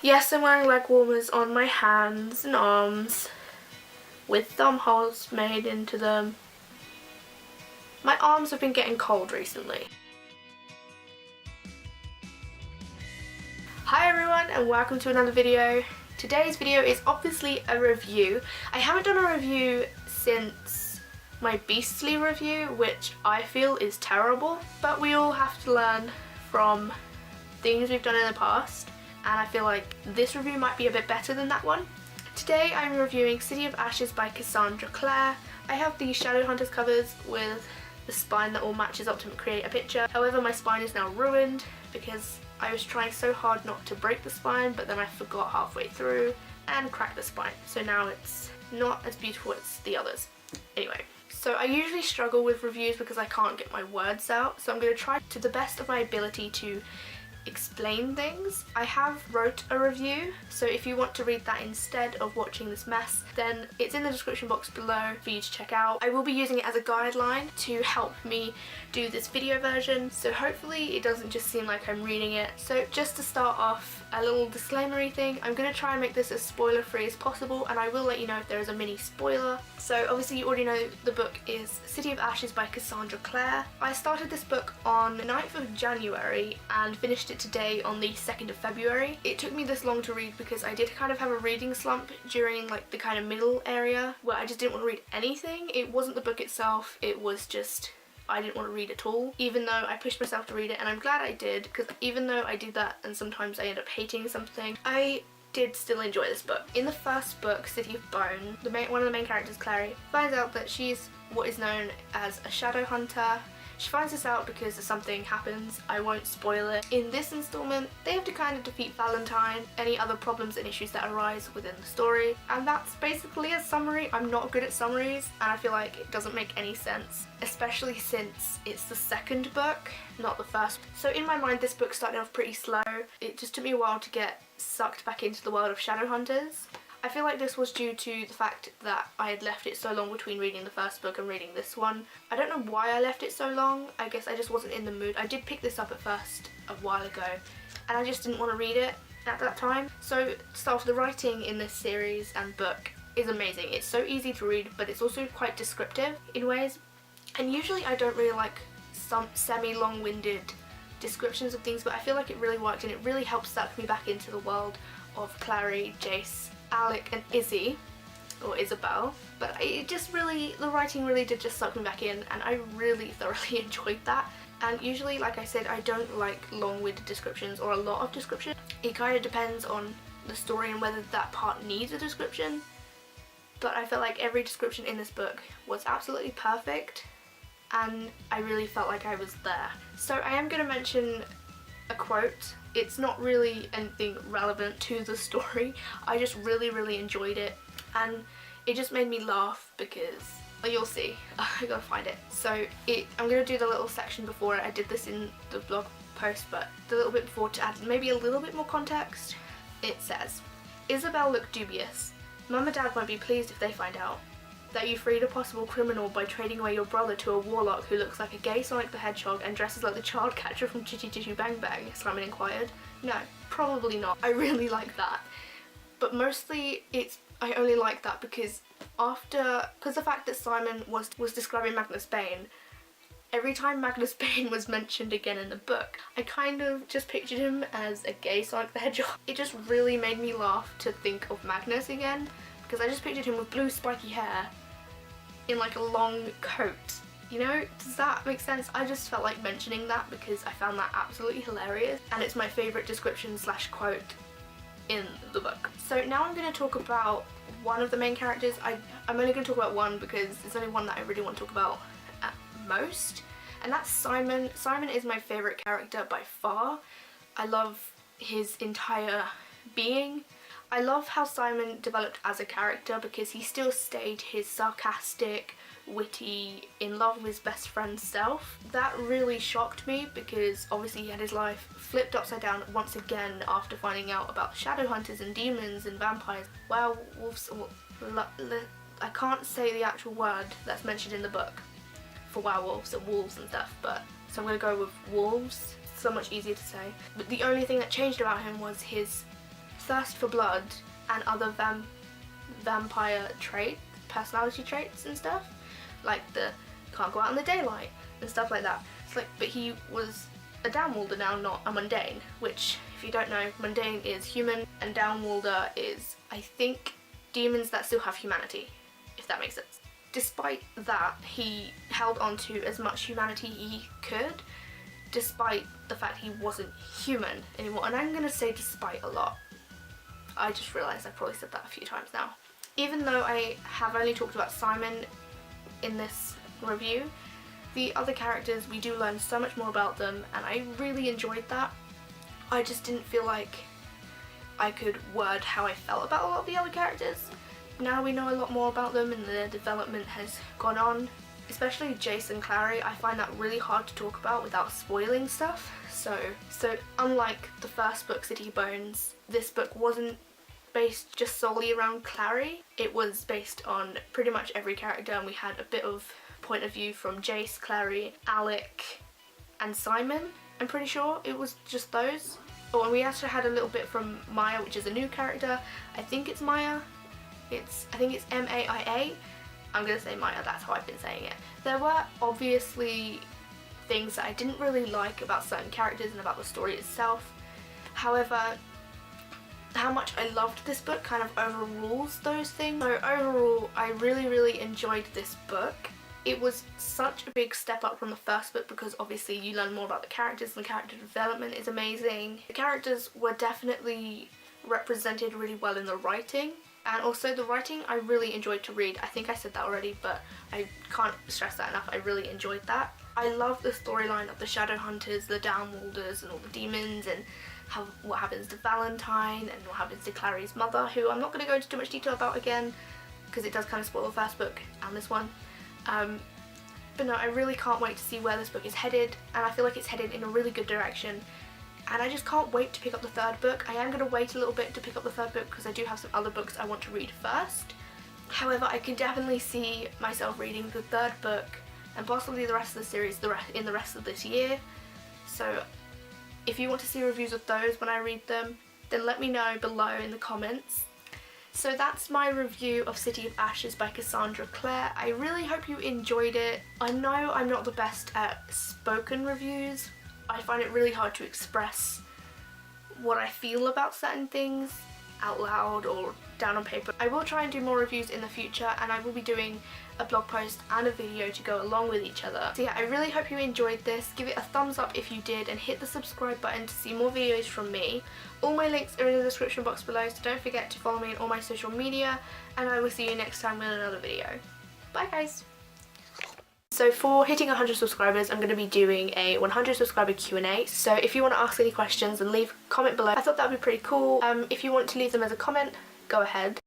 Yes, I'm wearing leg warmers on my hands and arms with thumb holes made into them. My arms have been getting cold recently. Hi everyone and welcome to another video. Today's video is obviously a review. I haven't done a review since my Beastly review, which I feel is terrible, but we all have to learn from things we've done in the past, and I feel like this review might be a bit better than that one. Today I'm reviewing City of Ashes by Cassandra Clare. I have the Shadowhunters covers with the spine that all matches up to create a picture. However, my spine is now ruined because I was trying so hard not to break the spine, but then I forgot halfway through and cracked the spine. So now it's not as beautiful as the others. Anyway, so I usually struggle with reviews because I can't get my words out. So I'm going to try to the best of my ability to explain things. I have wrote a review, so if you want to read that instead of watching this mess, then it's in the description box below for you to check out. I will be using it as a guideline to help me do this video version, so hopefully it doesn't just seem like I'm reading it. So just to start off, a little disclaimery thing, I'm going to try and make this as spoiler free as possible, and I will let you know if there is a mini spoiler. So obviously you already know the book is City of Ashes by Cassandra Clare. I started this book on the 9th of January and finished it today on the 2nd of February. It took me this long to read because I did kind of have a reading slump during like the kind of middle area where I just didn't want to read anything. It wasn't the book itself, it was just I didn't want to read at all, even though I pushed myself to read it, and I'm glad I did, because even though I do that and sometimes I end up hating something, I did still enjoy this book. In the first book, City of Bone, one of the main characters, Clare, finds out that she's what is known as a shadow hunter. She finds this out because something happens. I won't spoil it. In this installment, they have to kind of defeat Valentine, any other problems and issues that arise within the story, and that's basically a summary. I'm not good at summaries, and I feel like it doesn't make any sense, especially since it's the second book, not the first. So in my mind, this book started off pretty slow. It just took me a while to get sucked back into the world of Shadowhunters. I feel like this was due to the fact that I had left it so long between reading the first book and reading this one. I don't know why I left it so long. I guess I just wasn't in the mood. I did pick this up at first a while ago and I just didn't want to read it at that time. So to start off, the writing in this series and book is amazing. It's so easy to read, but it's also quite descriptive in ways. And usually I don't really like some semi-long-winded descriptions of things, but I feel like it really worked and it really helped suck me back into the world of Clare, Jace, Alec and Izzy, or Isabel, but it just really, the writing really did just suck me back in, and I really thoroughly enjoyed that. And usually, like I said, I don't like long-winded descriptions or a lot of description. It kind of depends on the story and whether that part needs a description, but I felt like every description in this book was absolutely perfect and I really felt like I was there. So I am going to mention a quote. It's not really anything relevant to the story. I just really enjoyed it, and it just made me laugh because, well, you'll see. I gotta find it. So I'm gonna do the little section before it. I did this in the blog post, but the little bit before to add maybe a little bit more context. It says, Isabel looked dubious. Mum and Dad won't be pleased if they find out that you freed a possible criminal by trading away your brother to a warlock who looks like a gay Sonic the Hedgehog and dresses like the child catcher from Chitty Chitty Bang Bang, Simon inquired. No, probably not. I really like that. But mostly I only like that because the fact that Simon was describing Magnus Bane, every time Magnus Bane was mentioned again in the book, I kind of just pictured him as a gay Sonic the Hedgehog. It just really made me laugh to think of Magnus again, because I just pictured him with blue spiky hair in like a long coat. You know, does that make sense? I just felt like mentioning that because I found that absolutely hilarious, and it's my favourite description / quote in the book. So now I'm going to talk about one of the main characters. I'm only going to talk about one because there's only one that I really want to talk about at most, and that's Simon. Simon is my favourite character by far. I love his entire being. I love how Simon developed as a character because he still stayed his sarcastic, witty, in love with his best friend's self. That really shocked me because obviously he had his life flipped upside down once again after finding out about Shadowhunters and demons and vampires, werewolves, I can't say the actual word that's mentioned in the book for werewolves and wolves and stuff, but so I'm going to go with wolves. It's so much easier to say. But the only thing that changed about him was his thirst for blood and other vampire personality traits and stuff, like the can't go out in the daylight and stuff like that. It's like, but he was a Downwalder now, not a mundane, which, if you don't know, mundane is human and Downwalder is, I think, demons that still have humanity, if that makes sense. Despite that, he held on to as much humanity he could, despite the fact he wasn't human anymore. And I'm gonna say despite a lot. I just realised I've probably said that a few times now. Even though I have only talked about Simon in this review, the other characters, we do learn so much more about them, and I really enjoyed that. I just didn't feel like I could word how I felt about a lot of the other characters. Now we know a lot more about them and their development has gone on. Especially Jace and Clary, I find that really hard to talk about without spoiling stuff. So unlike the first book, City of Bones, this book wasn't based just solely around Clary. It was based on pretty much every character, and we had a bit of point of view from Jace, Clary, Alec and Simon. I'm pretty sure it was just those. Oh, and we actually had a little bit from Maya, which is a new character. I think it's Maya. I think it's M-A-I-A. I'm gonna say Maya, that's how I've been saying it. There were obviously things that I didn't really like about certain characters and about the story itself. However, how much I loved this book kind of overrules those things. So overall, I really enjoyed this book. It was such a big step up from the first book because obviously you learn more about the characters and the character development is amazing. The characters were definitely represented really well in the writing, and also the writing I really enjoyed to read. I think I said that already, but I can't stress that enough. I really enjoyed that. I love the storyline of the Shadow Hunters, the Downwalders and all the demons, and what happens to Valentine and what happens to Clary's mother, who I'm not going to go into too much detail about again because it does kind of spoil the first book and this one. But no, I really can't wait to see where this book is headed, and I feel like it's headed in a really good direction, and I just can't wait to pick up the third book. I am going to wait a little bit to pick up the third book because I do have some other books I want to read first. However, I can definitely see myself reading the third book and possibly the rest of the series in the rest of this year. So if you want to see reviews of those when I read them, then let me know below in the comments. So that's my review of City of Ashes by Cassandra Clare. I really hope you enjoyed it. I know I'm not the best at spoken reviews. I find it really hard to express what I feel about certain things out loud or down on paper. I will try and do more reviews in the future, and I will be doing a blog post and a video to go along with each other. So yeah, I really hope you enjoyed this. Give it a thumbs up if you did, and hit the subscribe button to see more videos from me. All my links are in the description box below, so don't forget to follow me on all my social media, and I will see you next time with another video. Bye guys! So for hitting 100 subscribers, I'm going to be doing a 100 subscriber Q&A, so if you want to ask any questions, then leave a comment below. I thought that would be pretty cool. If you want to leave them as a comment, go ahead.